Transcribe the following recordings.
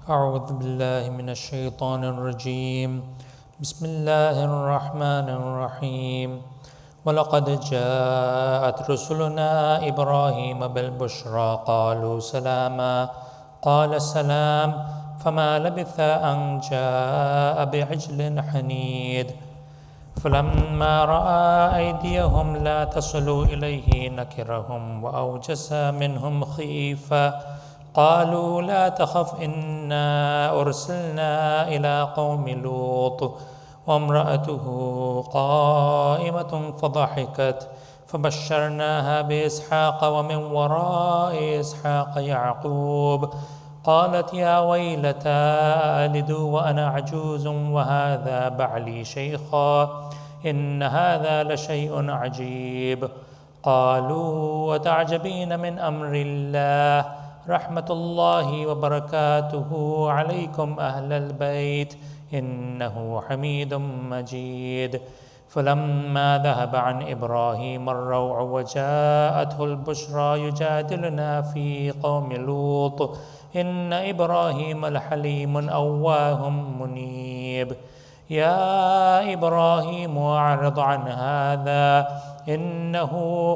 أعوذ بالله من الشيطان الرجيم. بسم الله الرحمن الرحيم. ولقد جاءت رسلنا إبراهيم بالبشرى قالوا سلاما قال سلام فما لبث أن جاء بعجل حنيذ فلما رأى أيديهم لا تصل إليه نكرهم وأوجس منهم خيفة قالوا لا تخف إنا أرسلنا إلى قوم لوط وامرأته قائمة فضحكت فبشرناها بإسحاق ومن وراء إسحاق يعقوب قالت يا ويلتى ألد وأنا عجوز وهذا بعلي شيخا إن هذا لشيء عجيب قالوا وتعجبين من أمر الله رحمة الله وبركاته عليكم أهل البيت إنه حميد مجيد فلما ذهب عن إبراهيم الروع وجاءته البشرى يجادلنا في قوم لوط إن إبراهيم لحليم أواه منيب يا إبراهيم أعرض عن هذا إنه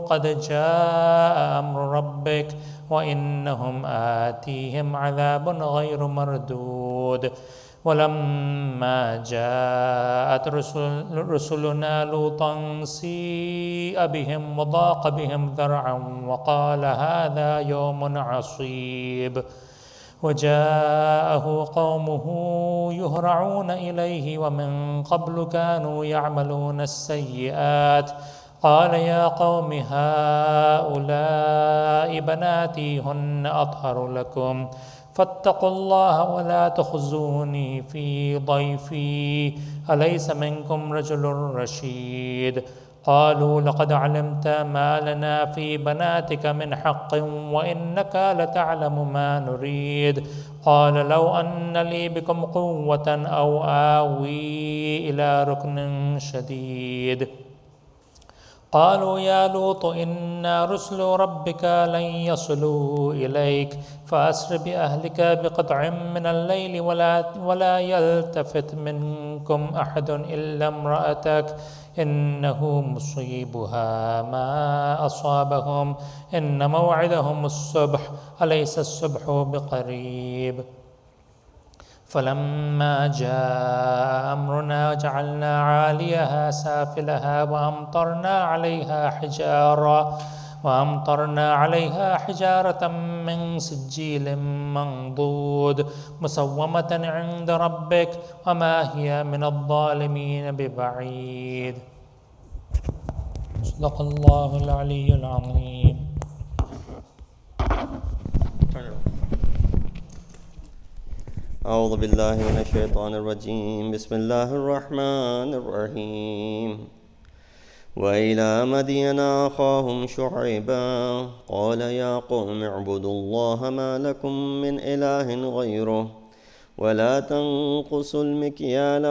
قد جاء أمر ربك وإنهم آتيهم عذاب غير مردود ولما جاءت رسلنا لوطا سيء بهم وضاق بهم ذرعا وقال هذا يوم عصيب وجاءه قومه يهرعون إليه ومن قبل كانوا يعملون السيئات قال يا قوم هؤلاء بناتي هن أطهر لكم فاتقوا الله ولا تخزوني في ضيفي أليس منكم رجل رشيد قالوا لقد علمت ما لنا في بناتك من حق وإنك لتعلم ما نريد قال لو أن لي بكم قوة أو آوي إلى ركن شديد قالوا يا لوط إنا رسل ربك لن يصلوا إليك فأسر بأهلك بقطع من الليل ولا يلتفت منكم أحد إلا امرأتك إنه مصيبها ما أصابهم إن موعدهم الصبح أليس الصبح بقريب فلما جاء أمرنا جعلنا عاليها سافلها وأمطرنا عليها حجارة من سجيل منضود مسومة عند ربك وما هي من الظالمين ببعيد صدق الله العلي العظيم. أعوذ بالله من الشيطان الرجيم بسم الله الرحمن الرحيم وإلى مدين أخاهم شعيبا قال يا قوم اعبدوا الله ما لكم من إله غيره ولا تنقصوا المكيال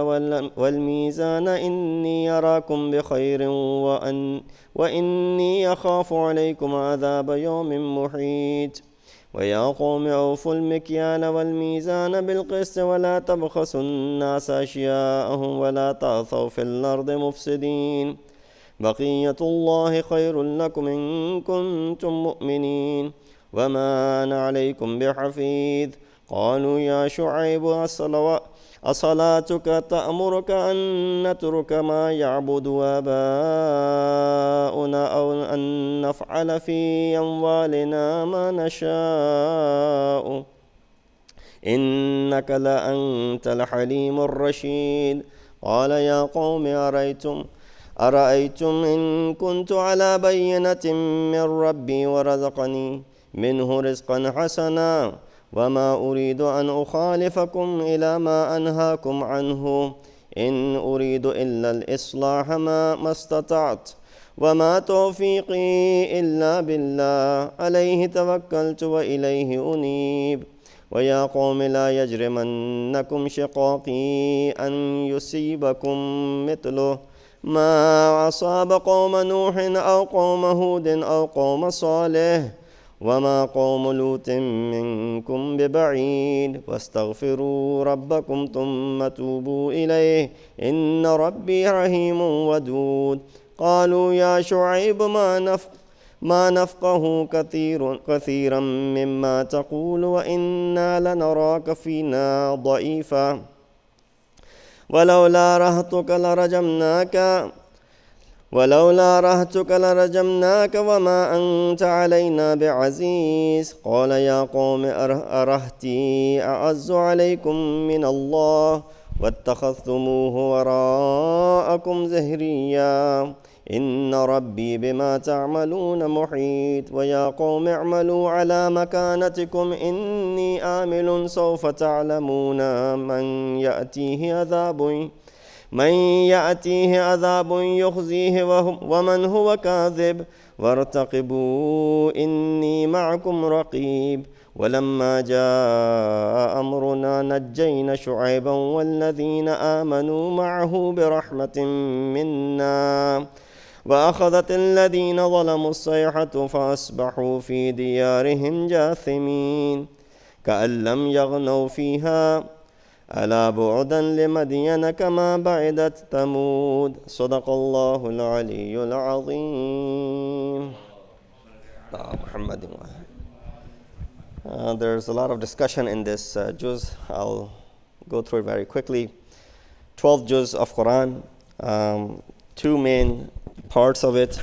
والميزان إني أراكم بخير وإني أخاف عليكم عذاب يوم محيط ويا قوم أوفوا المكيال والميزان بالقسط ولا تبخسوا الناس أشياءهم ولا تعثوا في الأرض مفسدين بقية الله خير لكم إن كنتم مؤمنين وما أنا عليكم بحفيظ قالوا يا شعيب أصلاتك تأمرك أن نترك ما يعبد آباؤنا أو أن نفعل في أموالنا ما نشاء إنك لأنت الحليم الرشيد قال يا قوم أرأيتم إن كنت على بينة من ربي ورزقني منه رزقا حسنا وما أريد أن أخالفكم إلى ما أنهاكم عنه إن أريد إلا الإصلاح ما استطعت وما توفيقي إلا بالله عليه توكلت وإليه أنيب ويا قوم لا يجرمنكم شقاقي أن يصيبكم مثله ما أصاب قوم نوح أو قوم هود أو قوم صالح وما قوم لوط منكم ببعيد واستغفروا ربكم ثم توبوا إليه إن ربي رحيم ودود قالوا يا شعيب ما نفقه كثيرا مما تقول وإنا لنراك فينا ضعيفا ولولا رهتك لرجمناك وما أنت علينا بعزيز قال يا قوم أرهتي أعز عليكم من الله واتخذتموه وراءكم زهريا إن ربي بما تعملون محيط ويا قوم اعملوا على مكانتكم إني آمل سوف تعلمون من يأتيه عذاب يخزيه ومن هو كاذب وارتقبوا إني معكم رقيب ولما جاء أمرنا نجينا شعيبا والذين آمنوا معه برحمة منا وأخذت الذين ظلموا الصيحة فأصبحوا في ديارهم جاثمين كأن لم يغنوا فيها ألا بعدا لمدين كما بعدت ثمود صدق الله العلي العظيم. There's a lot of discussion in this juz. I'll go through it very quickly. 12 juz of Quran, two main parts of it.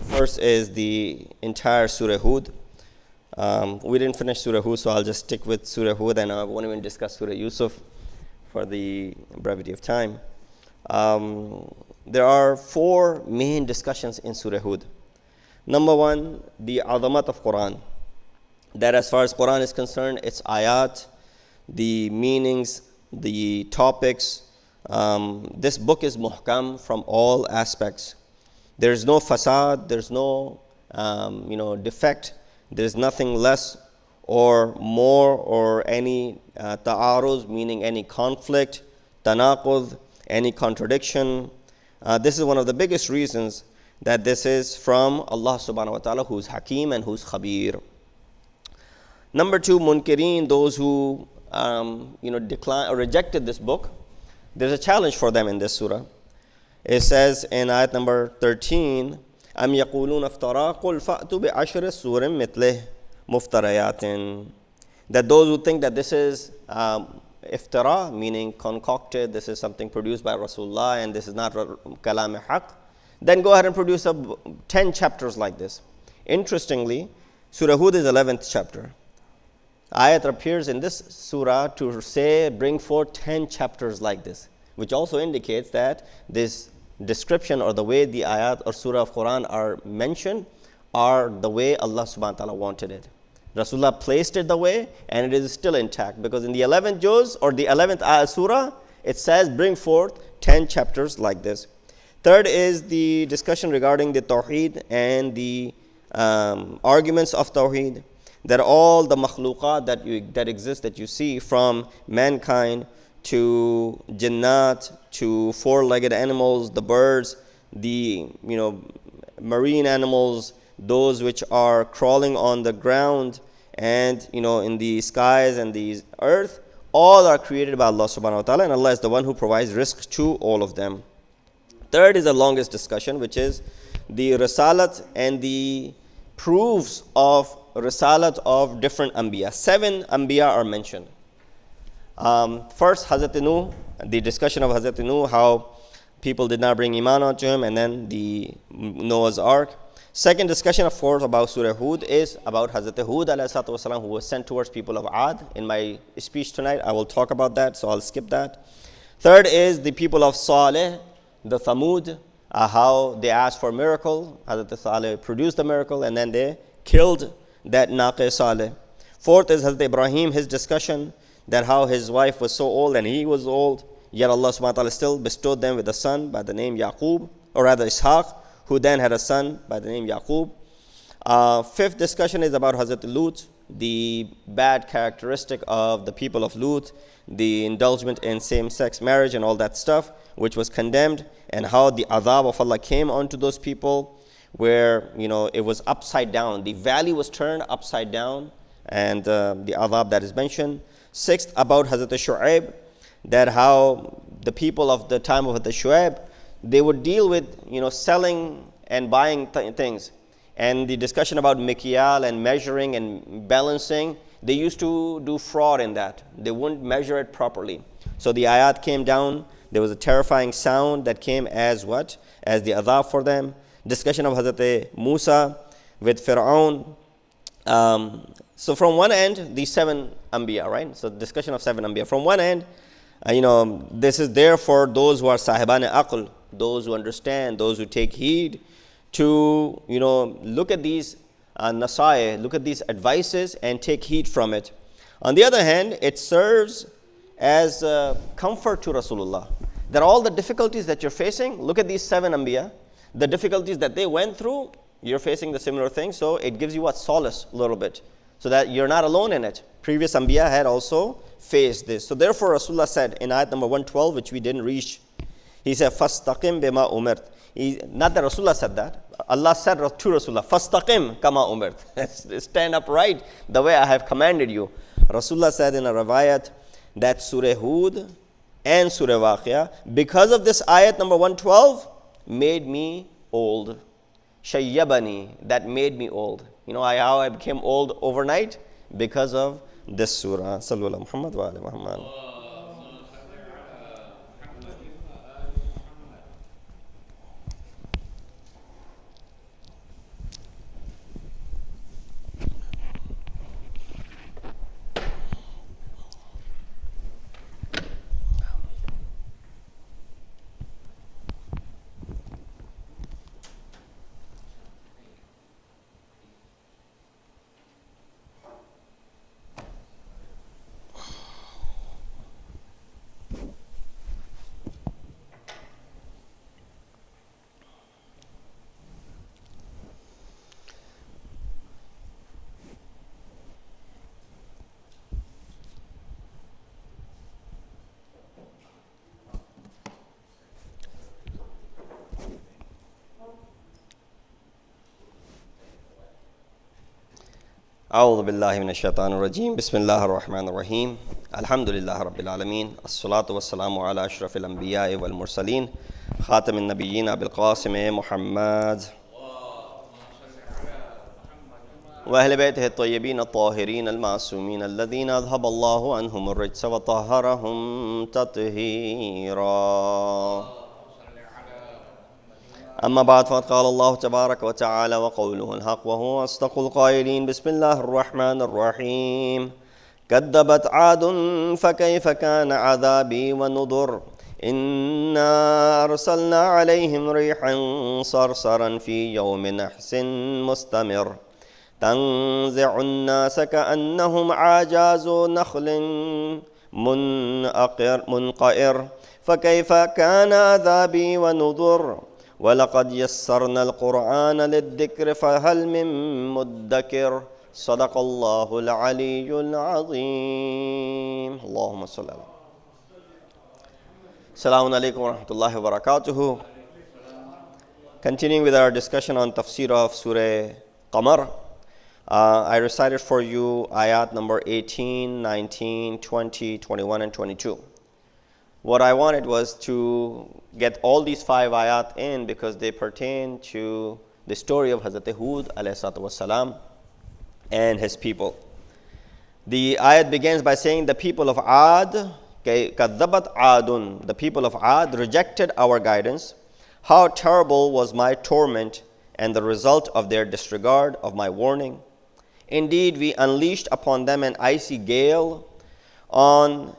First is the entire Surah Hud. We didn't finish Surah Hud, so I'll just stick with Surah Hud and I won't even discuss Surah Yusuf for the brevity of time. There are four main discussions in Surah Hud. Number one, the azamat of Quran. That as far as Quran is concerned, its ayat, the meanings, the topics. This book is muhkam from all aspects. There's no fasad, there's no defect, there's nothing less or more or any ta'aruz, meaning any conflict, tanaqud, any contradiction. This is one of the biggest reasons that this is from Allah subhanahu wa ta'ala, who's Hakim and who's Khabir. Number two, munkirin, those who declined or rejected this book. There's a challenge for them in this surah. It says in ayat number 13, أَمْ يَقُولُونَ افْتَرَى قُلْ فَأْتُوا بِعَشْرِ سُورٍ مِثْلِهِ مُفْتَرَيَاتٍ. That those who think that this is iftara, meaning concocted, this is something produced by Rasulullah and this is not kalam haq, then go ahead and produce 10 chapters like this. Interestingly, Surah Hud is 11th chapter. Ayat appears in this surah to say, bring forth 10 chapters like this, which also indicates that this description or the way the ayat or surah of Quran are mentioned are the way Allah subhanahu wa ta'ala wanted it. Rasulullah placed it the way and it is still intact, because in the 11th juz or the 11th surah, it says bring forth 10 chapters like this. Third is the discussion regarding the Tawheed and the arguments of Tawheed, that all the makhluqat that exist, that you see, from mankind to jinnat, to four-legged animals, the birds, the marine animals, those which are crawling on the ground and in the skies and the earth, all are created by Allah subhanahu wa ta'ala, and Allah is the one who provides rizq to all of them. Third is the longest discussion, which is the risalat and the proofs of risalat of different anbiya. 7 anbiya are mentioned. First, Hazrat Nuh, the discussion of Hazrat Nuh, how people did not bring iman onto him, and then the Noah's Ark. Second discussion, of course, about Surah Hud is about Hazrat Hud ﷺ, who was sent towards people of Ad. In my speech tonight, I will talk about that, so I'll skip that. Third is the people of Saleh, the Thamud, how they asked for a miracle. Hazrat Saleh produced the miracle, and then they killed that Naqe Saleh. Fourth is Hazrat Ibrahim, his discussion, that how his wife was so old and he was old, yet Allah subhanahu wa ta'ala still bestowed them with a son by the name Yaqub, or rather Ishaq, who then had a son by the name Yaqub. Fifth discussion is about Hazrat Lut, the bad characteristic of the people of Lut, the indulgence in same-sex marriage and all that stuff, which was condemned, and how the azab of Allah came onto those people. where, it was upside down. The valley was turned upside down, and the adhab that is mentioned. Sixth, about Hazrat Shu'aib, that how the people of the time of Hazrat Shu'aib, they would deal with, selling and buying things. And the discussion about mikyal and measuring and balancing, they used to do fraud in that. They wouldn't measure it properly. So the ayat came down. There was a terrifying sound that came as what? As the adhab for them. Discussion of Hazrat Musa with Fir'aun. So from one end, the 7 Anbiya, right? So discussion of 7 Anbiya. From one end, this is there for those who are sahiban aql, those who understand, those who take heed, to, look at these nasai, look at these advices and take heed from it. On the other hand, it serves as comfort to Rasulullah. That all the difficulties that you're facing, look at these 7 Anbiya, the difficulties that they went through, you're facing the similar thing. So it gives you solace a little bit, so that you're not alone in it. Previous Anbiya had also faced this. So therefore Rasulullah said in ayat number 112, which we didn't reach, he said, "Fastaqim bima umirt." Not that Rasulullah said that. Allah said to Rasulullah, "Fastaqim kama umirt." Stand upright the way I have commanded you. Rasulullah said in a riwayat that Surah Hud and Surah Waqia, because of this ayat number 112, made me old. Shayyabani, that made me old. How I became old overnight? Because of this surah. Sallu ala Muhammad wa ala Muhammad. أعوذ بالله من الشيطان الرجيم بسم الله الرحمن الرحيم الحمد لله رب العالمين الصلاة والسلام على أشرف الأنبياء والمرسلين خاتم النبيين أبي القاسم محمد وأهل بيته الطيبين الطاهرين المعصومين الذين أذهب الله عنهم الرجس وطهرهم تطهيرا. أما بعد فقد قال الله تبارك وتعالى وقوله الحق وهو أصدق القائلين بسم الله الرحمن الرحيم كذبت عاد فكيف كان عذابي ونذر إنا أرسلنا عليهم ريحا صرصرا في يوم نحس مستمر تنزع الناس كأنهم أعجاز نخل منقعر فكيف كان عذابي ونذر وَلَقَدْ يَسَّرْنَا الْقُرْآنَ لِلذِّكْرِ فَهَلْ مِن مُدَّكِرٍ صدق الله العلي العظيم. اللهم صل على. Assalamu alaikum wa rahmatullahi wa barakatuhu. Continuing with our discussion on tafsir of Surah Qamar, I recited for you ayat number 18, 19, 20, 21 and 22. What I wanted was to get all these 5 ayat in because they pertain to the story of Hazrat Hud alayhi salatu wassalam and his people. The ayat begins by saying the people of Ad, kadzabat Adun, the people of Ad rejected our guidance. How terrible was my torment and the result of their disregard of my warning. Indeed, we unleashed upon them an icy gale on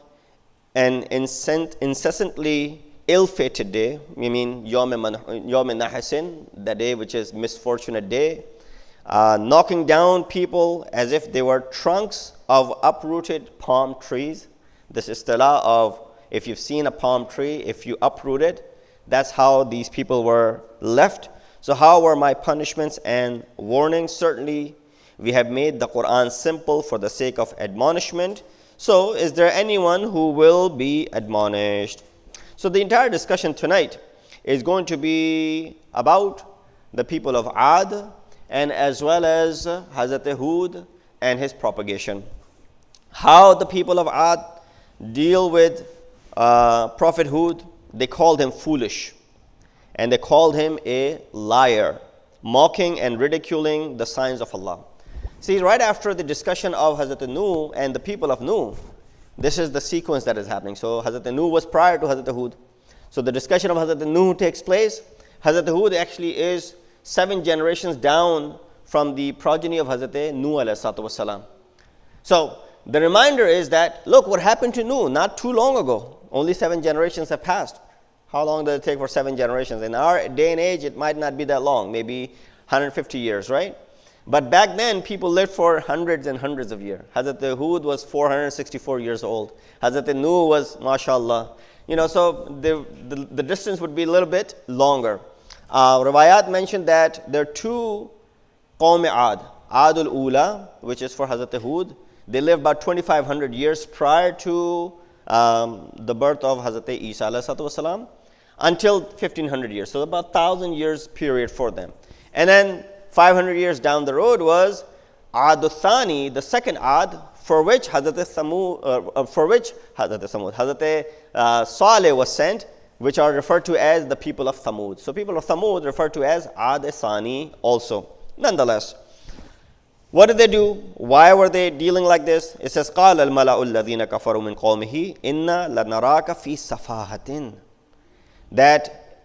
an incessantly ill-fated day. We mean Yawm Nahasin, the day which is misfortunate day, knocking down people as if they were trunks of uprooted palm trees. This istilah of, if you've seen a palm tree, if you uproot it, that's how these people were left. So how were my punishments and warnings? Certainly, we have made the Quran simple for the sake of admonishment. So, is there anyone who will be admonished? So, the entire discussion tonight is going to be about the people of Ad, and as well as Hazrat Hud and his propagation. How the people of Ad deal with Prophet Hud? They called him foolish, and they called him a liar, mocking and ridiculing the signs of Allah. See, right after the discussion of Hazrat Nuh and the people of Nuh, this is the sequence that is happening. So Hazrat Nuh was prior to Hazrat Hud. So the discussion of Hazrat Nuh takes place. Hazrat Hud actually is 7 generations down from the progeny of Hazrat Nuh alayhi salatu wasalam. So the reminder is that, look what happened to Nuh not too long ago. Only 7 generations have passed. How long does it take for 7 generations? In our day and age, it might not be that long, maybe 150 years, right? But back then, people lived for hundreds and hundreds of years. Hazrat Hud was 464 years old. Hazrat Nuh was, mashallah. So the distance would be a little bit longer. Riwayat mentioned that there are 2 Qawm Ad. Adul Ula, which is for Hazrat Hud. They lived about 2,500 years prior to the birth of Hazrat Isa alayhi salatu wasalam, until 1,500 years. So about 1,000 years period for them. And then 500 years down the road was Ad Thani, the second Ad, for which Hazrat Saleh was sent, which are referred to as the people of Thamud. So people of Thamud referred to as Ad Thani also. Nonetheless, what did they do? Why were they dealing like this? It says, قَالَ الْمَلَأُ الَّذِينَ كَفَرُوا مِنْ قَوْمِهِ إِنَّا لَنَرَاكَ فِي سَفَاهَةٍ. That,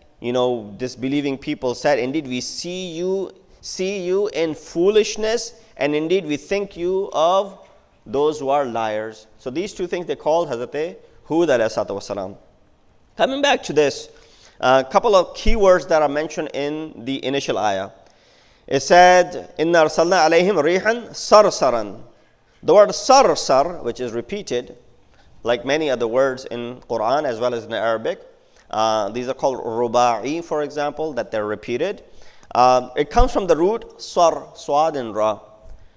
disbelieving people said, indeed we see you in foolishness, and indeed we think you of those who are liars. So these 2 things they called Hazrat Hud alayhi salatu wasalam. Coming back to this, a couple of keywords that are mentioned in the initial ayah. It said, Inna arsalna alayhim rihan sarsaran. The word sarsar, which is repeated, like many other words in Quran as well as in Arabic. These are called ruba'i, for example, that they're repeated. It comes from the root sar, swad and ra.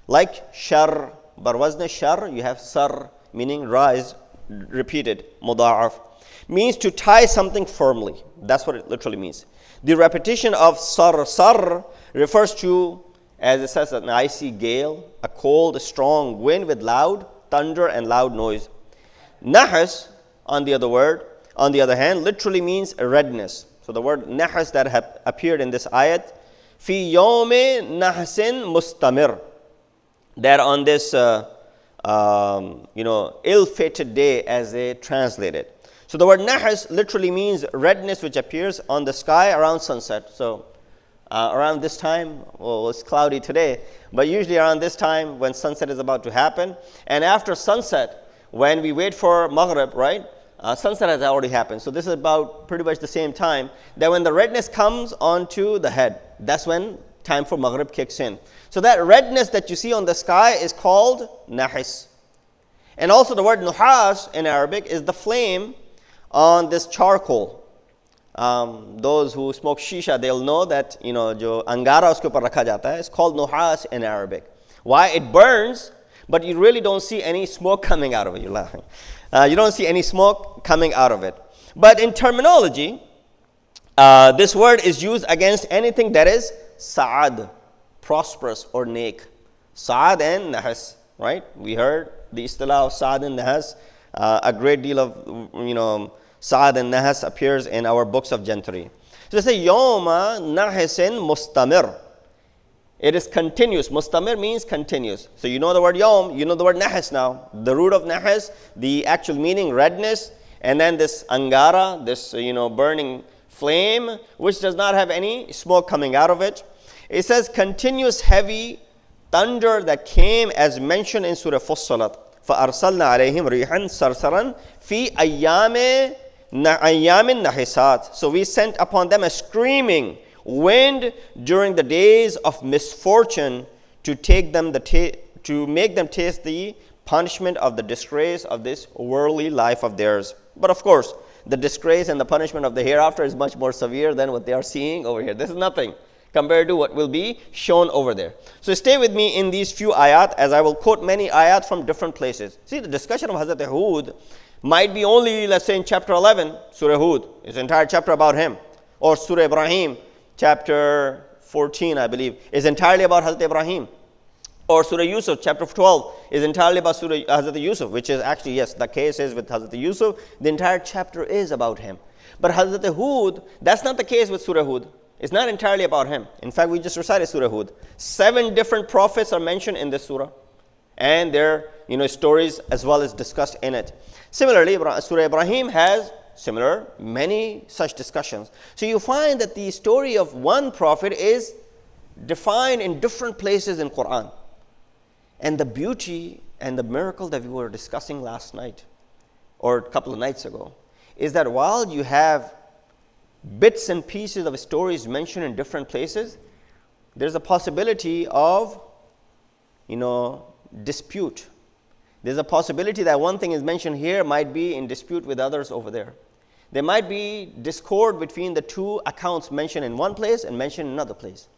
Like shar, bar wazn shar, you have sar, meaning ra is repeated, muda'af. Means to tie something firmly. That's what it literally means. The repetition of sar refers to, as it says, an icy gale, a cold, strong wind with loud thunder and loud noise. Nahas, on the other hand, literally means redness. So the word nahas that have appeared in this ayat, fi yawmi nahasin mustamir, that on this ill-fated day, as they translate it. So the word nahas literally means redness which appears on the sky around sunset. So around this time, well, it's cloudy today, but usually around this time when sunset is about to happen, and after sunset, when we wait for Maghrib, right, sunset has already happened. So this is about pretty much the same time that when the redness comes onto the head, that's when time for Maghrib kicks in. So that redness that you see on the sky is called nahis. And also the word nuhas in Arabic is the flame on this charcoal. Those who smoke shisha, they'll know that, jo angara uske upar rakha jata hai, it's called nuhas in Arabic. Why? It burns, but you really don't see any smoke coming out of it. You're laughing. You don't see any smoke coming out of it. But in terminology, this word is used against anything that is sa'ad, prosperous or naik. Sa'ad and nahas, right? We heard the istilah of sa'ad and nahas. A great deal of, Sa'ad and Nahas appears in our books of gentry. So they say, Yawma nahisin mustamir. It is continuous. Mustamir means continuous. So you know the word Yawm, you know the word Nahas now. The root of Nahas, the actual meaning, redness, and then this angara, this, burning flame, which does not have any smoke coming out of it. It says continuous heavy thunder that came as mentioned in Surah Fussilat. فَأَرْسَلْنَا عَلَيْهِمْ رِيحًا سَرْسَرًا فِي أَيَّامٍ نَحِسَاتٍ. So we sent upon them a screaming wind during the days of misfortune to make them taste the punishment of the disgrace of this worldly life of theirs. But of course, the disgrace and the punishment of the hereafter is much more severe than what they are seeing over here. This is nothing compared to what will be shown over there. So stay with me in these few ayat, as I will quote many ayat from different places. See, the discussion of Hazrat Hud might be only, let's say, in chapter 11, Surah Hud, it's an entire chapter about him. Or Surah Ibrahim, chapter 14, I believe, is entirely about Hazrat Ibrahim. Or Surah Yusuf, chapter 12, is entirely about Surah Hazrat Yusuf, which is actually, yes, the case is with Hazrat Yusuf. The entire chapter is about him. But Hazrat Hud, that's not the case with Surah Hud. It's not entirely about him. In fact, we just recited Surah Hud. 7 different prophets are mentioned in this surah. And their stories as well as discussed in it. Similarly, Surah Ibrahim has many such discussions. So you find that the story of one prophet is defined in different places in Quran. And the beauty and the miracle that we were discussing last night, or a couple of nights ago, is that while you have bits and pieces of stories mentioned in different places, there's a possibility of, dispute. There's a possibility that one thing is mentioned here might be in dispute with others over there. There might be discord between the two accounts mentioned in one place and mentioned in another place.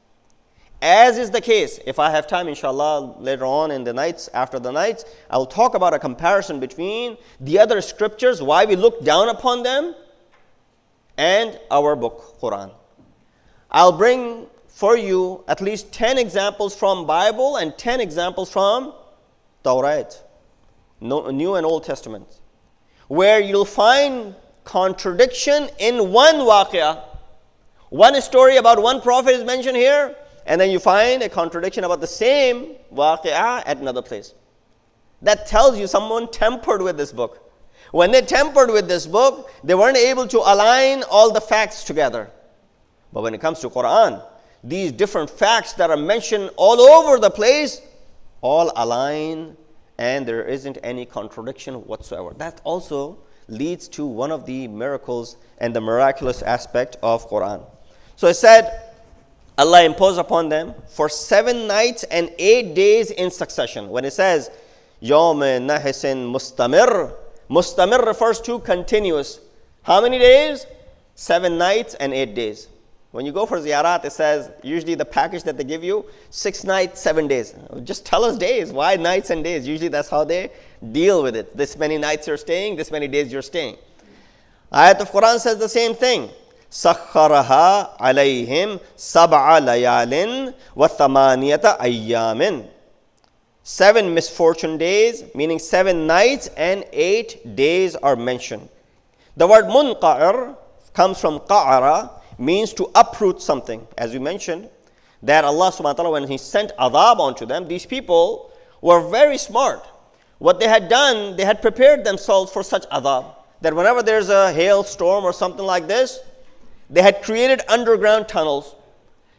As is the case, if I have time, inshallah, later on in the nights, after the nights, I'll talk about a comparison between the other scriptures, why we look down upon them, and our book, Quran. I'll bring for you at least 10 examples from Bible and 10 examples from Torah, New and Old Testament, where you'll find contradiction in one waqiyah. One story about one prophet is mentioned here, and then you find a contradiction about the same waqiyah at another place. That tells you someone tampered with this book. When they tampered with this book, they weren't able to align all the facts together. But when it comes to Quran, these different facts that are mentioned all over the place, all align, and there isn't any contradiction whatsoever. That also leads to one of the miracles and the miraculous aspect of Quran. So it said, Allah imposed upon them for 7 nights and 8 days in succession. When it says, Yawm nahisin mustamir, mustamir refers to continuous. How many days? 7 nights and 8 days. When you go for ziyarat, it says, usually the package that they give you, 6 nights, 7 days. Just tell us days. Why nights and days? Usually that's how they deal with it. This many nights you're staying, this many days you're staying. Ayat of Quran says the same thing. سَخَّرَهَا عَلَيْهِمْ سَبْعَ لَيَالٍ وَثَمَانِيَةَ أَيَّامٍ. 7 misfortune days, meaning 7 nights and 8 days are mentioned. The word munqa'ir comes from qa'ara, means to uproot something. As we mentioned, that Allah subhanahu wa ta'ala, when He sent adhab onto them, these people were very smart. What they had done, they had prepared themselves for such adhab, that whenever there's a hailstorm or something like this, they had created underground tunnels.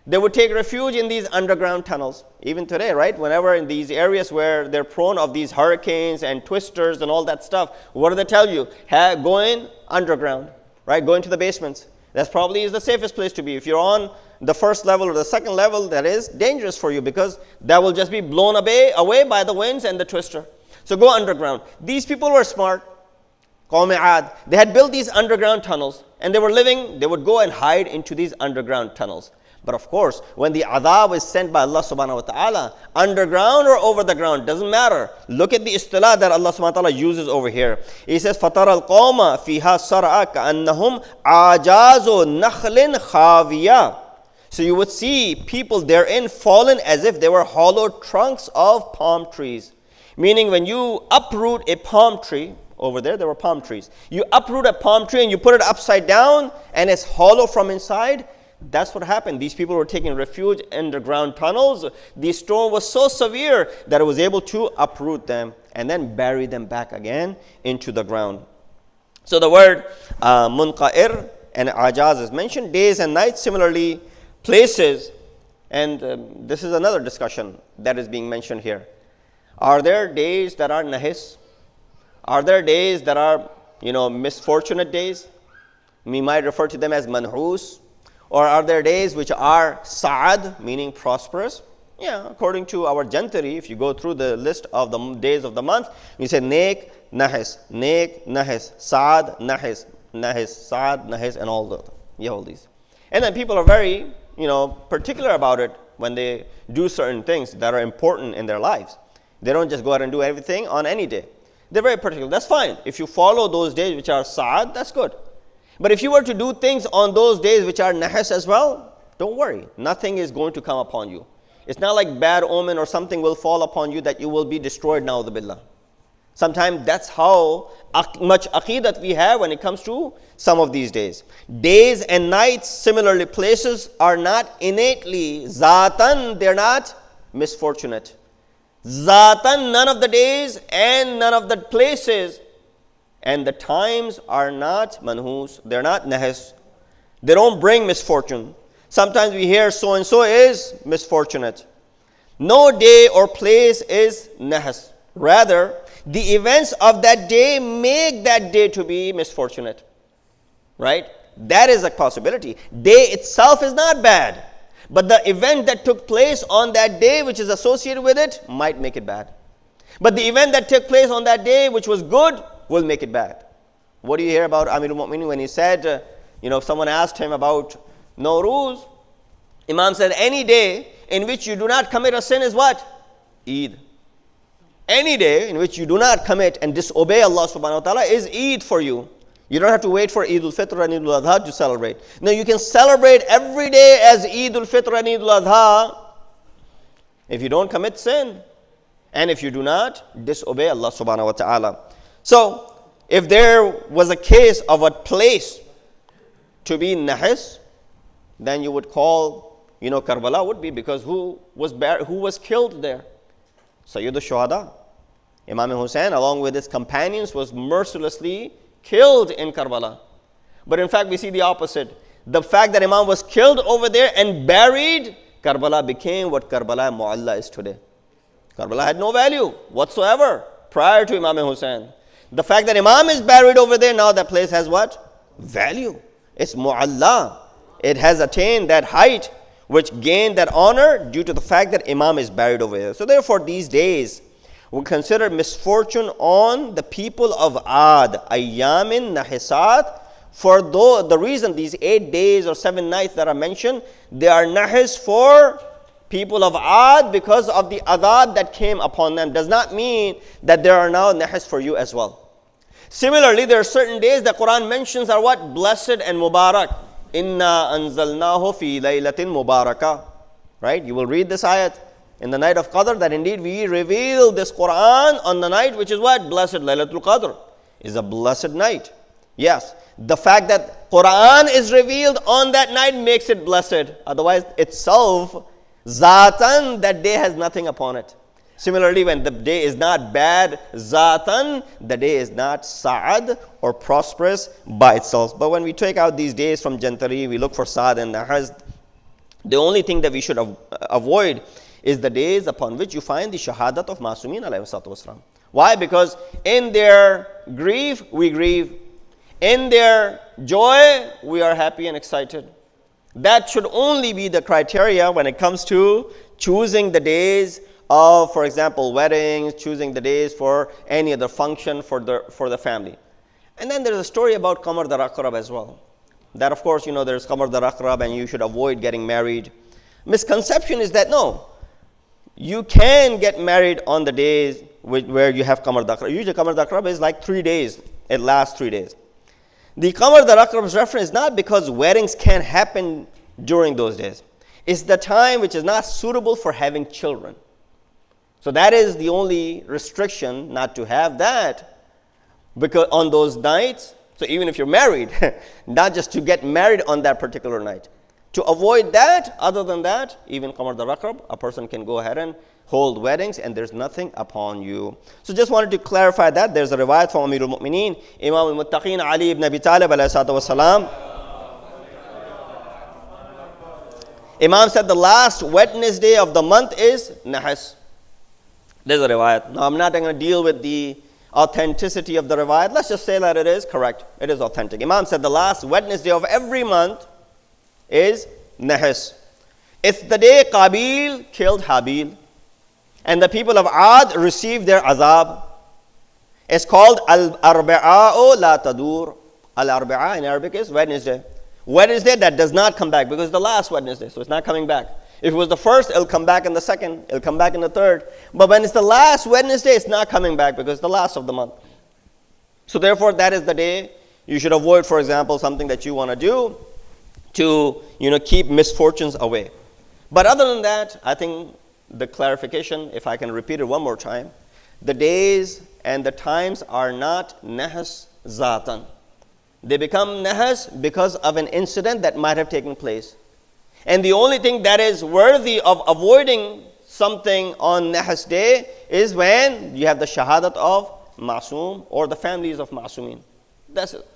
They would take refuge in these underground tunnels. Even today, right? Whenever in these areas where they're prone of these hurricanes and twisters and all that stuff, what do they tell you? Go in underground, right? Go into the basements. That's probably is the safest place to be. If you're on the first level or the second level, that is dangerous for you because that will just be blown away by the winds and the twister. So go underground. These people were smart. Qawm Ad. They had built these underground tunnels and they would go and hide into these underground tunnels. But of course, when the adhab is sent by Allah subhanahu wa ta'ala, underground or over the ground, doesn't matter. Look at the istilah that Allah subhanahu wa ta'ala uses over here. He says, فَتَرَى الْقَوْمَ فِيهَا سَرْعَ كَأَنَّهُمْ عَجَازُ نَخْلٍ خَاوِيَةٍ. So you would see people therein fallen as if they were hollow trunks of palm trees. Meaning when you uproot a palm tree, over there were palm trees. You uproot a palm tree and you put it upside down and it's hollow from inside. That's what happened. These people were taking refuge in underground tunnels. The storm was so severe that it was able to uproot them and then bury them back again into the ground. So the word munqa'ir and ajaz is mentioned. Days and nights, similarly places. And this is another discussion that is being mentioned here. Are there days that are nahis? Are there days that are, misfortunate days? We might refer to them as manhus. Or are there days which are sa'ad, meaning prosperous? Yeah, according to our jantari, if you go through the list of the days of the month, we say nek, nahis, sa'ad, nahis, sa'ad, nahis, and all these. And then people are very, particular about it when they do certain things that are important in their lives. They don't just go out and do everything on any day. They're very particular. That's fine. If you follow those days which are sa'ad, that's good. But if you were to do things on those days which are nahis as well, Don't worry. Nothing is going to come upon you. It's not like bad omen or something will fall upon you that you will be destroyed, na'udhu billah. Sometimes that's how much aqidat we have when it comes to some of these days. Days and nights, similarly places, are not innately, zatan, they're not misfortunate. Zatan, none of the days and none of the places and the times are not manhus, they're not nahis. They don't bring misfortune. Sometimes we hear so and so is misfortunate. No day or place is nahis. Rather, the events of that day make that day to be misfortunate. Right? That is a possibility. Day itself is not bad. But the event that took place on that day which is associated with it might make it bad. But the event that took place on that day which was good will make it bad. What do you hear about Amirul Mu'minin when he said, if someone asked him about Nowruz, Imam said, any day in which you do not commit a sin is what? Eid. Any day in which you do not commit and disobey Allah subhanahu wa ta'ala is Eid for you. You don't have to wait for Eid al-Fitr and Eid al-Adha to celebrate. No, you can celebrate every day as Eid al-Fitr and Eid al-Adha if you don't commit sin and if you do not disobey Allah subhanahu wa ta'ala. So, if there was a case of a place to be nahis, then you would call, Karbala would be, because who was killed there? Sayyid al-Shuhada. Imam Hussain, along with his companions, was mercilessly killed in Karbala. But in fact, we see the opposite. The fact that Imam was killed over there and buried, Karbala became what Karbala Mu'alla is today. Karbala had no value whatsoever prior to Imam Hussain. The fact that Imam is buried over there, now that place has what? Value. It's Mu'alla. It has attained that height which gained that honor due to the fact that Imam is buried over there. So therefore, these days we consider misfortune on the people of Ad, Ayyamin, Nahisat. For the reason these 8 days or 7 nights that are mentioned, they are nahis for people of Ad because of the adab that came upon them. Does not mean that there are now nahis for you as well. Similarly, there are certain days that Quran mentions are what? Blessed and Mubarak. Inna anzalnahu fi laylatin mubarakah. Right? You will read this ayat in the night of Qadr, that indeed we reveal this Quran on the night which is what? Blessed. Laylatul Qadr is a blessed night. Yes. The fact that Quran is revealed on that night makes it blessed. Otherwise, itself, zatan, that day has nothing upon it. Similarly, when the day is not bad, zatan, the day is not sa'ad or prosperous by itself. But when we take out these days from Jantari, we look for sa'ad and nahaz, the only thing that we should avoid is the days upon which you find the shahadat of Masumin alayhi salatu wasalam. Why? Because in their grief, we grieve. In their joy, we are happy and excited. That should only be the criteria when it comes to choosing the days of, for example, weddings, choosing the days for any other function for the family. And then there's a story about Qamar dar Aqrab as well. That, of course, there's Qamar dar Aqrab and you should avoid getting married. Misconception is that no, you can get married on the days where you have Qamar dar Aqrab. Usually Qamar dar Aqrab is like 3 days. It lasts 3 days. The Qamar dar Aqrab's reference is not because weddings can't happen during those days. It's the time which is not suitable for having children. So that is the only restriction, not to have that, because on those nights, so even if you're married, not just to get married on that particular night. To avoid that, other than that, even Qamar dar Aqrab, a person can go ahead and hold weddings and there's nothing upon you. So just wanted to clarify that. There's a riwayat from Amirul Mu'minin, Imam al-Muttaqeen Ali ibn Abi Talib alayhi salatu wasalam. Imam said the last Wednesday of the month is Nahas. There's a riwayat. Now I'm not going to deal with the authenticity of the riwayat. Let's just say that it is correct. It is authentic. Imam said the last Wednesday of every month is Nahas. It's the day Qabil killed Habil and the people of Ad received their azab. It's called Al-Arba'a'u la tadur. Al-Arba'a in Arabic is Wednesday. Wednesday that does not come back because it's the last Wednesday, so it's not coming back. If it was the first, it'll come back in the second, it'll come back in the third. But when it's the last Wednesday, it's not coming back because it's the last of the month. So therefore, that is the day you should avoid, for example, something that you want to do. to keep misfortunes away. But other than that, I think the clarification, if I can repeat it one more time, the days and the times are not nahas zatan. They become nahas because of an incident that might have taken place. And the only thing that is worthy of avoiding something on Nahas day is when you have the shahadat of Masoom or the families of Masoomin. That's it.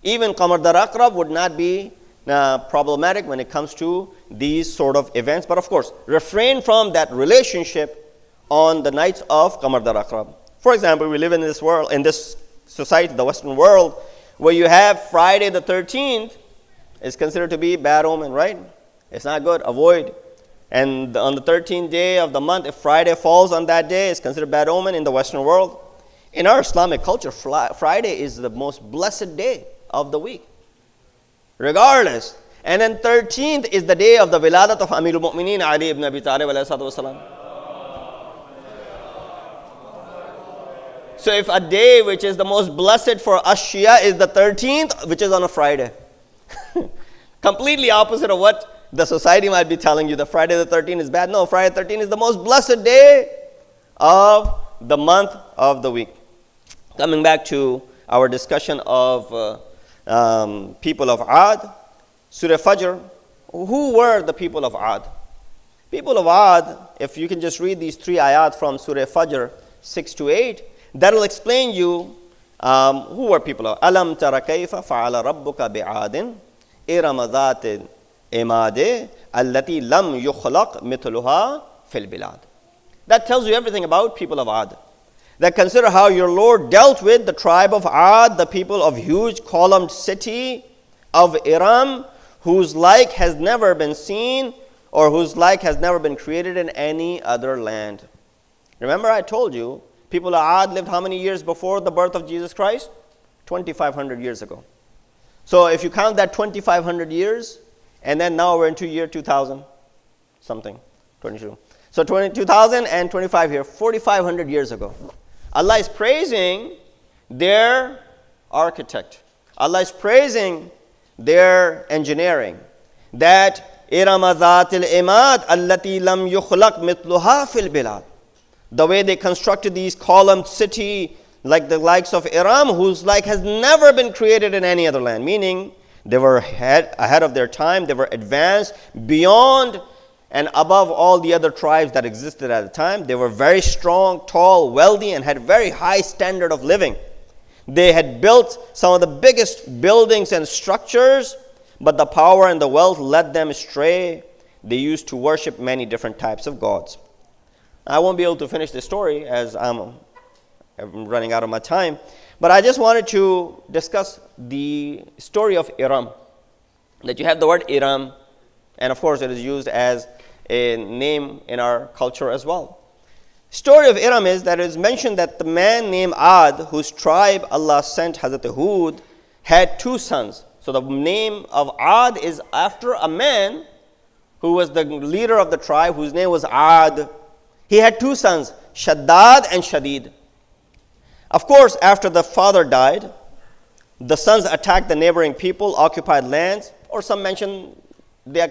Even Qamar Dar Aqrab would not be problematic when it comes to these sort of events. But of course, refrain from that relationship on the nights of Qamar Dar Aqrab. For example, we live in this world, in this society, the Western world, where you have Friday the 13th is considered to be bad omen, right? It's not good, avoid. And on the 13th day of the month, if Friday falls on that day, it's considered bad omen in the Western world. In our Islamic culture, Friday is the most blessed day of the week, regardless. And then 13th is the day of the wiladat of Amirul Mu'mineen Ali ibn Abi Talib alayhi salatu wasalam. So if a day which is the most blessed for us Shia is the 13th, which is on a Friday, completely opposite of what the society might be telling you, that Friday the 13th is bad. No, Friday the 13th is the most blessed day of the month of the week. Coming back to our discussion of people of Ad, Surah Fajr, who were the people of Ad? People of Ad, if you can just read these 3 ayat from Surah Fajr 6 to 8, that will explain you who were people of Alam tara kayfa fa'ala rabbuka bi'adin irama dhatil imade allati lam yukhlaq mithluha fil bilad. That tells you everything about people of Ad. That consider how your Lord dealt with the tribe of Ad, the people of huge columned city of Iram, whose like has never been seen or whose like has never been created in any other land. Remember I told you, people of Ad lived how many years before the birth of Jesus Christ? 2,500 years ago. So if you count that 2,500 years, and then now we're into year 2000 something, 22. So 2000 and 25 here, 4,500 years ago. Allah is praising their architect. Allah is praising their engineering. That Irama dhatil imad allati lam yukhlaq mithluha fil bilad. The way they constructed these columned city like the likes of Iram, whose like has never been created in any other land. Meaning, they were ahead of their time, they were advanced beyond and above all the other tribes that existed at the time. They were very strong, tall, wealthy, and had very high standard of living. They had built some of the biggest buildings and structures, but the power and the wealth led them astray. They used to worship many different types of gods. I won't be able to finish this story as I'm running out of my time. But I just wanted to discuss the story of Iram. That you have the word Iram, and of course it is used as a name in our culture as well. Story of Iram is that it is mentioned that the man named Ad, whose tribe Allah sent Hazrat Hud, had 2 sons. So the name of Ad is after a man who was the leader of the tribe, whose name was Ad. He had 2 sons, Shaddad and Shadid. Of course, after the father died, the sons attacked the neighboring people, occupied lands, or some mention they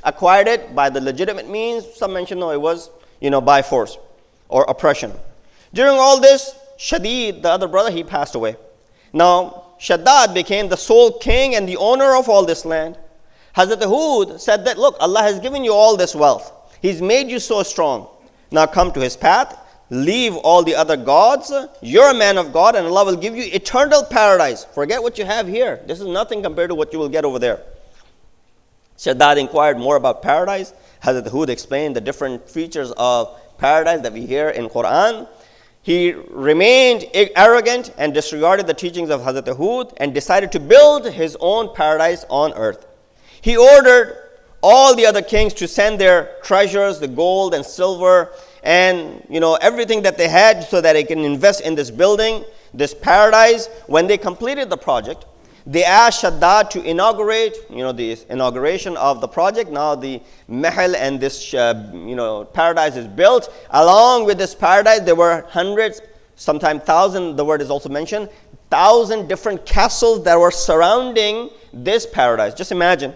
acquired it by the legitimate means. Some mention no, it was by force or oppression. During all this, Shadid, the other brother, he passed away. Now, Shaddad became the sole king and the owner of all this land. Hazrat Hud said that, look, Allah has given you all this wealth. He's made you so strong. Now come to his path. Leave all the other gods. You're a man of God, and Allah will give you eternal paradise. Forget what you have here. This is nothing compared to what you will get over there. Shaddad inquired more about paradise. Hazrat Hud explained the different features of paradise that we hear in Quran. He remained arrogant and disregarded the teachings of Hazrat Hud and decided to build his own paradise on earth. He ordered all the other kings to send their treasures, the gold and silver, and everything that they had so that they can invest in this building, this paradise. When they completed the project, they asked Shaddad to inaugurate, the inauguration of the project. Now the mahal and this, paradise is built. Along with this paradise, there were hundreds, sometimes 1,000, the word is also mentioned, 1,000 different castles that were surrounding this paradise. Just imagine,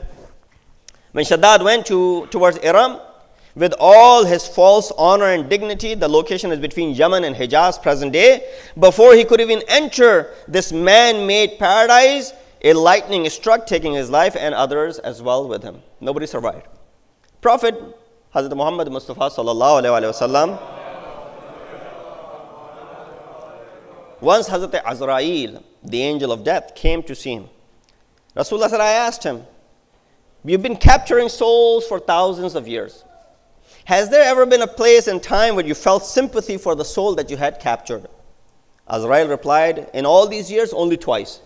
when Shaddad went towards Iram, with all his false honor and dignity, the location is between Yemen and Hijaz, present day. Before he could even enter this man-made paradise, a lightning struck, taking his life and others as well with him. Nobody survived. Prophet Hazrat Muhammad Mustafa sallallahu alaihi wasallam, once Hazrat Azrail, the angel of death, came to see him. Rasulullah said, I asked him, you've been capturing souls for thousands of years. Has there ever been a place and time where you felt sympathy for the soul that you had captured? Azrail replied, in all these years, only twice.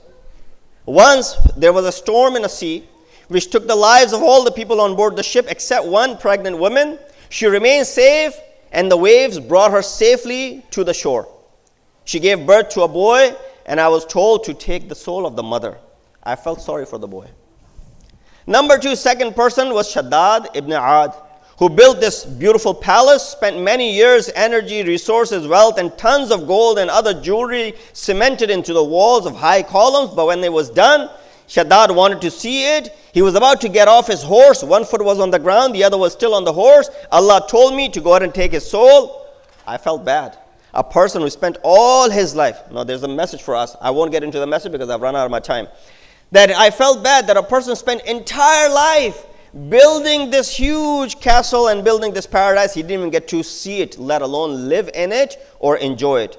Once there was a storm in a sea which took the lives of all the people on board the ship except one pregnant woman. She remained safe and the waves brought her safely to the shore. She gave birth to a boy and I was told to take the soul of the mother. I felt sorry for the boy. Number two, second person was Shaddad ibn Aad, who built this beautiful palace, spent many years, energy, resources, wealth, and tons of gold and other jewelry cemented into the walls of high columns. But when it was done, Shaddad wanted to see it. He was about to get off his horse. One foot was on the ground, the other was still on the horse. Allah told me to go ahead and take his soul. I felt bad. A person who spent all his life. Now there's a message for us. I won't get into the message because I've run out of my time. That I felt bad that a person spent entire life building this huge castle and building this paradise. He didn't even get to see it, let alone live in it or enjoy it.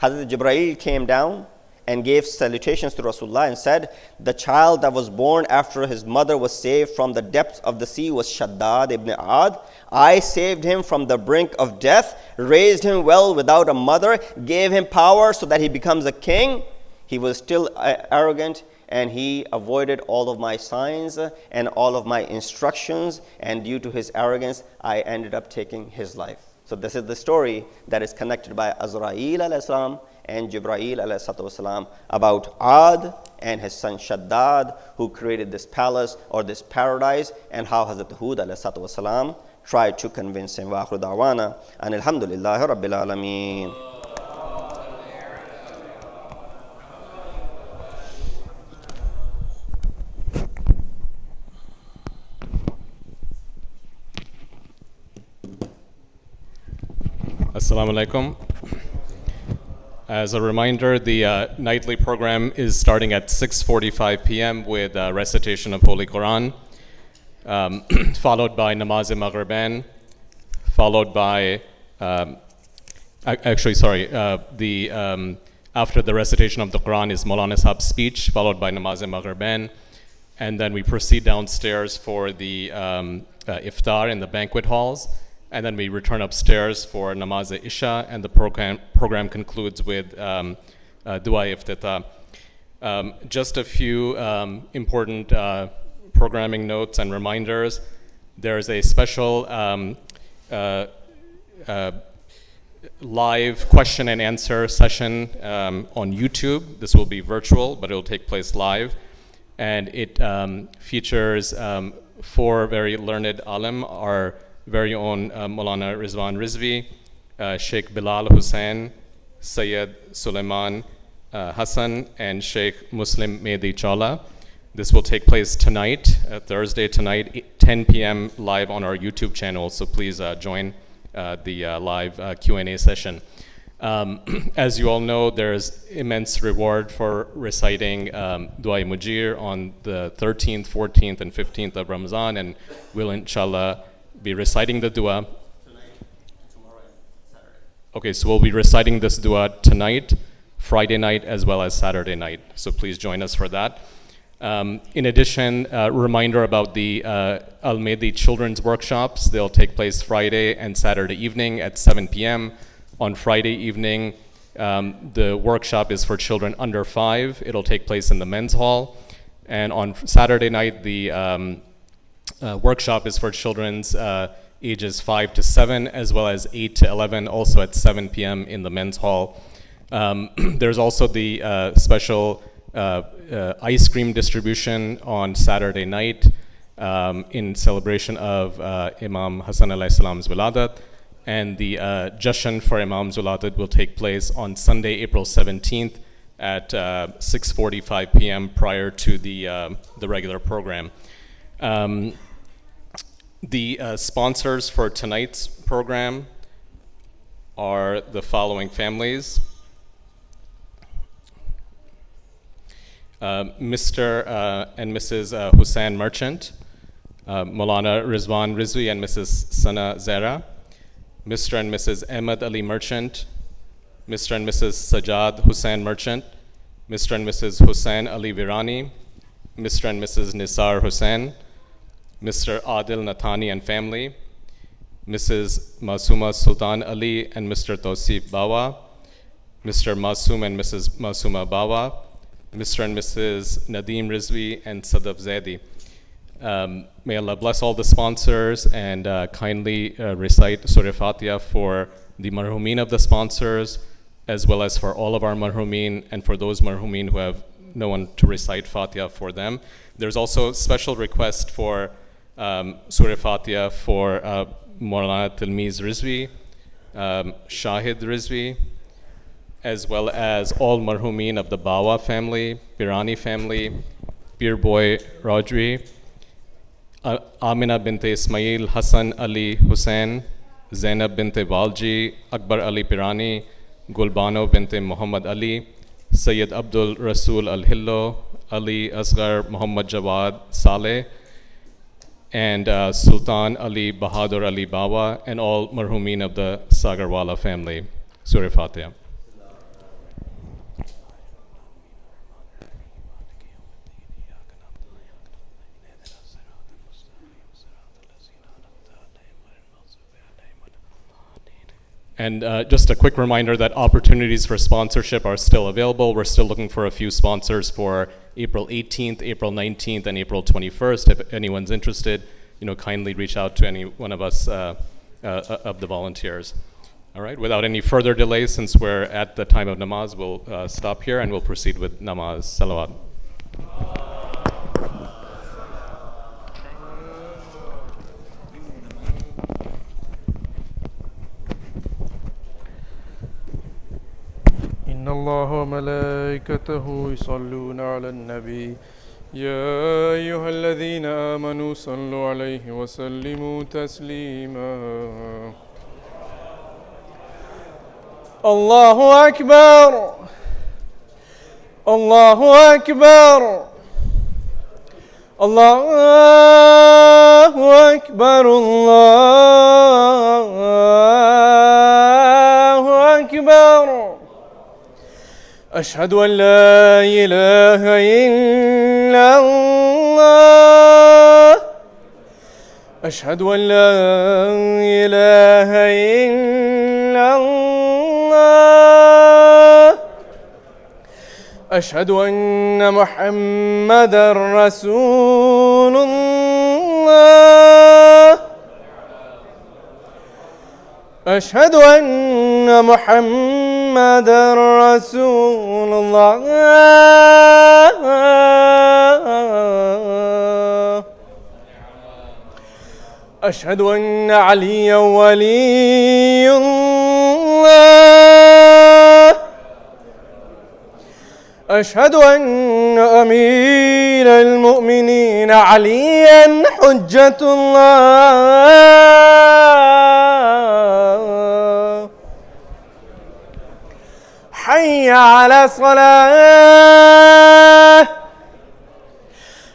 Hazrat Jibreel came down and gave salutations to Rasulullah and said, the child that was born after his mother was saved from the depths of the sea was Shaddad ibn Aad. I saved him from the brink of death, raised him well without a mother, gave him power so that he becomes a king. He was still arrogant, and he avoided all of my signs and all of my instructions, and due to his arrogance, I ended up taking his life. So this is the story that is connected by Azrail alayhi salam and Jibreel alayhi salam about Ad and his son Shaddad, who created this palace or this paradise, and how Hazrat Hud alayhi salam tried to convince him. Wa akhiru da'wana and alhamdulillahi rabbil alameen. Assalamu alaikum. As a reminder, the nightly program is starting at 6:45 p.m. with recitation of Holy Quran, followed by Namaz-e-Maghriban, followed by, after the recitation of the Quran is Moulana Sahab's speech, followed by Namaz-e-Maghriban, and then we proceed downstairs for the iftar in the banquet halls. And then we return upstairs for Namaz-e-Isha, and the program concludes with Dua Iftitah. Just a few important programming notes and reminders. There's a special live question and answer session on YouTube. This will be virtual, but it will take place live. And it features four very learned alim, our very own Moulana Rizwan Rizvi, Sheikh Bilal Hussain, Syed Sulaiman Hassan, and Sheikh Muslim Mehdi Chawla. This will take place tonight, Thursday tonight, 10 p.m. live on our YouTube channel, so please join the live Q&A session. As you all know, there's immense reward for reciting Dua Mujir on the 13th, 14th, and 15th of Ramadan, and we'll inshallah be reciting the dua tonight, tomorrow, and Saturday. Okay, so we'll be reciting this dua tonight, Friday night, as well as Saturday night. So please join us for that. In addition, a reminder about the Al-Mehdi Children's Workshops. They'll take place Friday and Saturday evening at 7 p.m. On Friday evening, the workshop is for children under 5. It'll take place in the men's hall. And on Saturday night, the workshop is for children's ages 5 to 7, as well as 8 to 11, also at 7 p.m. in the men's hall. There's also the special ice cream distribution on Saturday night in celebration of Imam Hassan alayhi salam's wiladat. And the Jashan for Imam's wiladat will take place on Sunday, April 17th at 6:45 p.m. prior to the regular program. The sponsors for tonight's program are the following families. Mr. and Mrs. Hussain Merchant, Moulana Rizwan Rizvi and Mrs. Sana Zara, Mr. and Mrs. Ahmed Ali Merchant, Mr. and Mrs. Sajad Hussain Merchant, Mr. and Mrs. Hussain Ali Virani, Mr. and Mrs. Nisar Hussain, Mr. Adil Nathani and family, Mrs. Masuma Sultan Ali and Mr. Tausif Bawa, Mr. Masum and Mrs. Masuma Bawa, Mr. and Mrs. Nadeem Rizvi and Sadaf Zaidi. May Allah bless all the sponsors and kindly recite Surah Fatiha for the marhumeen of the sponsors, as well as for all of our marhumeen and for those marhumeen who have no one to recite Fatiha for them. There's also special request for Surah Fatiha for Moulana Tilmiz Rizvi, Shahid Rizvi, as well as all marhumeen of the Bawa family, Pirani family, Pir Boy Rajvi, Amina bint Ismail Hassan Ali Hussain, Zainab bint Balji, Akbar Ali Pirani, Gulbano bint Muhammad Ali, Syed Abdul Rasul Al-Hillo, Ali Asghar Muhammad Jawad Saleh, and Sultan Ali Bahadur Ali Bawa, and all marhumeen of the Sagarwala family. Surah Fatiha. And just a quick reminder that opportunities for sponsorship are still available. We're still looking for a few sponsors for April 18th, April 19th, and April 21st. If anyone's interested, kindly reach out to any one of us of the volunteers. All right, without any further delay, since we're at the time of namaz, we'll stop here and we'll proceed with namaz. Salawat. إن الله وملائكته يصلون على النبي يا أيها الذين آمنوا صلوا عليه وسلموا تسليما الله أكبر الله أكبر الله أكبر الله أكبر أشهد أن لا إله إلا الله أشهد أن لا إله إلا الله أشهد أن محمدًا رسول الله أشهد أن محمدًا رسول الله أشهد أن عليًا ولي الله أشهد أن أمير المؤمنين عليًا حجة الله حي على الصلاة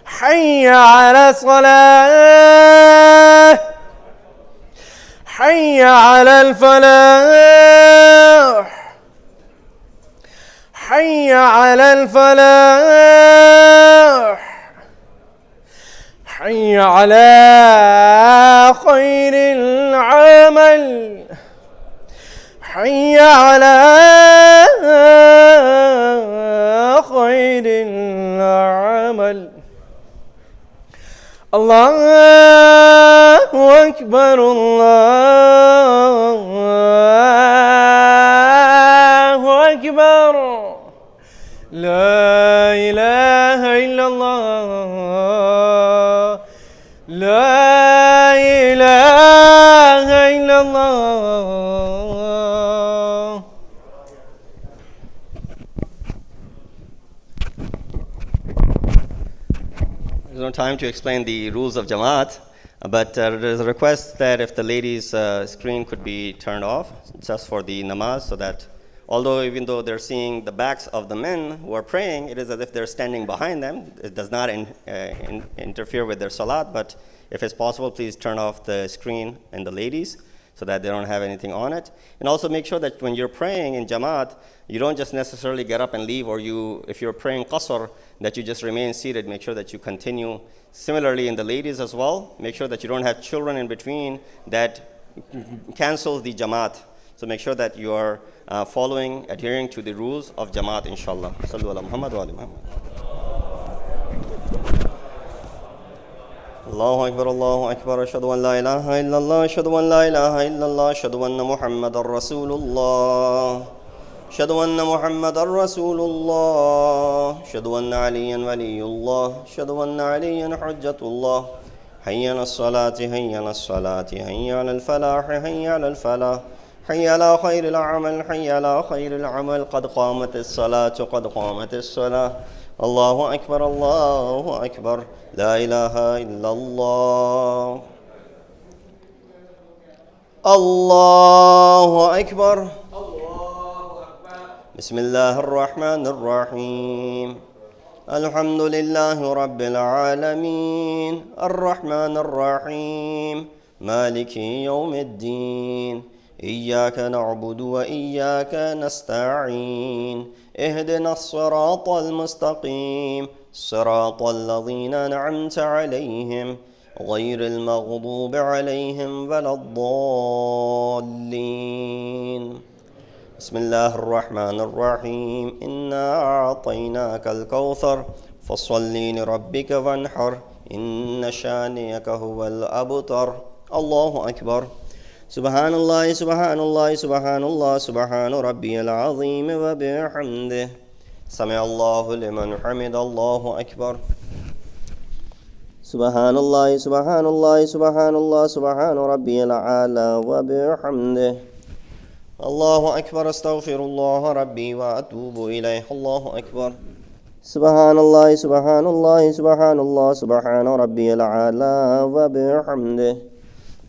حي على الصلاة حي على الفلاح حي على الفلاح حي على خير العمل حي على خير العمل الله أكبر الله أكبر لا إله إلا الله لا إله إلا الله There's no time to explain the rules of Jamaat, but there's a request that if the ladies' screen could be turned off just for the namaz, so that even though they're seeing the backs of the men who are praying, it is as if they're standing behind them. It does not interfere with their salat, but if it's possible, please turn off the screen in the ladies so that they don't have anything on it. And also make sure that when you're praying in Jamaat, you don't just necessarily get up and leave, or if you're praying qasr, that you just remain seated. Make sure that you continue. Similarly in the ladies as well, make sure that you don't have children in between. That cancels the Jamaat. So make sure that you are adhering to the rules of Jamaat, inshallah. Sallu ala Muhammad wa ali Muhammad. Allahu Akbar, Allahu Akbar, ashhadu an la ilaha illallah, ashhadu an la ilaha illallah, ashhadu anna Muhammadar Rasulullah, ashhadu anna Muhammadar Rasulullah, ashhadu anna Aliyan waliyullah, ashhadu anna Aliyan hujjatullah, hayya ala salati, hayya ala salati, hayya ala al-falah, hayya ala al-falah, hayya ala khayr al-amal, hayya ala khayr al-amal, qad qamat as-salatu, qad qamat as-salah. Allahu Akbar, Allahu Akbar, La ilaha illallah. Allahu Akbar. Bismillah ar-Rahman ar-Rahim. Alhamdulillahi Rabbil Alameen. Ar-Rahman ar-Rahim. Maliki yawmiddin. إياك نعبد وإياك نستعين اهدنا الصراط المستقيم صراط الذين أنعمت عليهم غير المغضوب عليهم ولا الضالين بسم الله الرحمن الرحيم إنا أعطيناك الكوثر فصل لربك وانحر إن شانئك هو الأبتر الله أكبر سبحان الله سبحان الله سبحان الله سبحان ربي العظيم وبحمده سمع الله لمن حمد الله أكبر سبحان الله سبحان الله سبحان الله سبحان ربي الأعلى وبحمده الله أكبر استغفر الله ربي وأتوب إليه الله أكبر سبحان الله سبحان الله سبحان الله سبحان ربي الأعلى وبحمده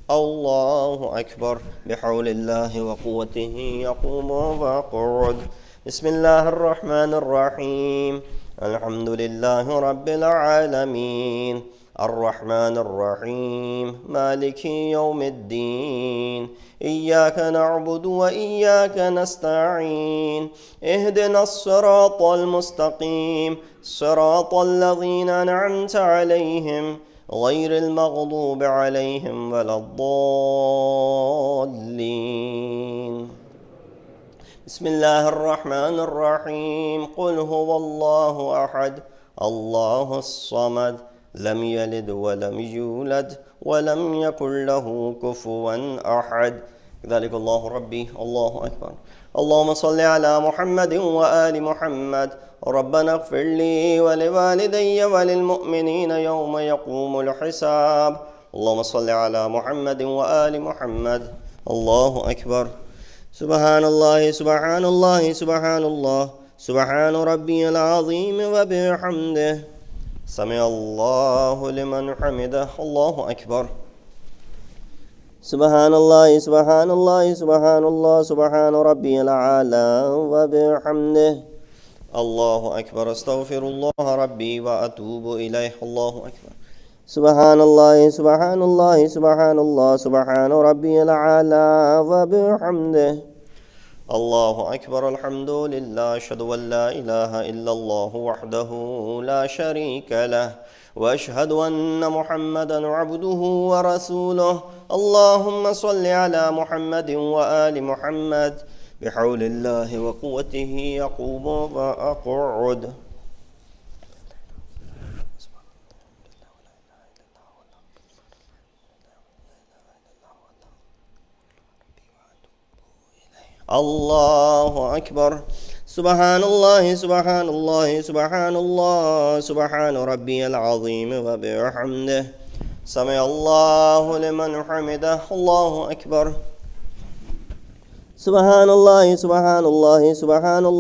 الله أكبر بحول الله وقوته يقوم ويقعد بسم الله الرحمن الرحيم الحمد لله رب العالمين الرحمن الرحيم مالك يوم الدين إياك نعبد وإياك نستعين اهدنا الصراط المستقيم صراط الذين أنعمت عليهم غير المغضوب عليهم ولا الضالين بسم الله الرحمن الرحيم قل هو الله أحد الله الصمد لم يلد ولم يولد ولم يكن له كفوا أحد ذلك الله ربي الله أكبر اللهم صل على محمد وآل محمد ربنا اغفر لي ولوالدي وللمؤمنين يوم يقوم الحساب اللهم صل على محمد وآل محمد الله أكبر سبحان الله سبحان الله سبحان الله سبحان ربي العظيم وبحمده سمع الله لمن حمده الله أكبر سبحان الله سبحان الله سبحان الله سبحان ربي الأعلى وبحمده الله أكبر استغفر الله ربي وأتوب إليه الله أكبر سبحان الله سبحان الله سبحان الله سبحان ربي الأعلى وبحمده الله أكبر الحمد لله أشهد أن لا إله إلا الله وحده لا شريك له وأشهد أن محمدا عبده ورسوله اللهم صل على محمد وآل محمد بحول الله وقوته يقوم وأقعد الله أكبر سبحان الله سبحان الله سبحان الله سبحان ربي العظيم وبحمده سمع الله لمن حمده الله أكبر سبحان الله سبحان الله سبحان الله